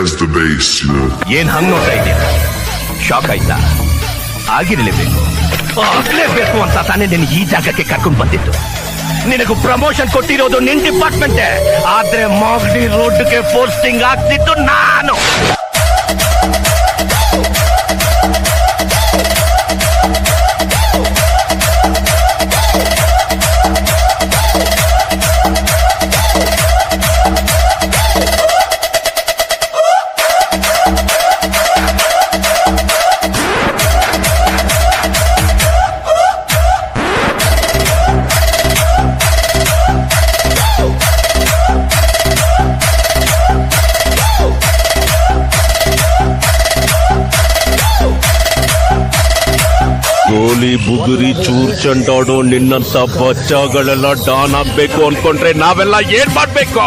has the bass, you know. ಏನ್ ಹಂಗ್ ನೋಡ್ತಾ ಇದ್ದೀಯ? ಶಾಕ್ ಆಯ್ತಾ? ಆಗಿರ್ಲೇಬೇಕು ಆಗ್ಲೇಬೇಕು ಅಂತ ತಾನೇ ನಿನ್ ಈ ಜಾಗಕ್ಕೆ ಕರ್ಕೊಂಡು ಬಂದಿತ್ತು. ನಿನಗೂ ಪ್ರಮೋಷನ್ ಕೊಟ್ಟಿರೋದು ನಿನ್ ಡಿಪಾರ್ಟ್ಮೆಂಟ್, ಆದ್ರೆ ಮಾಗಡಿ ರೋಡ್ಗೆ ಪೋಸ್ಟಿಂಗ್ ಆಗ್ತಿತ್ತು ನಾನು. ಗೋಲಿ ಬುಗುರಿ ಚೂರ್ ಚಂಡಾಡೋ ನಿನ್ನಂತ ಬಚ್ಚಗಳೆಲ್ಲ ಡಾನ್ ಆಗ್ಬೇಕು ಅನ್ಕೊಂಡ್ರೆ ನಾವೆಲ್ಲ ಏನ್ ಮಾಡ್ಬೇಕು?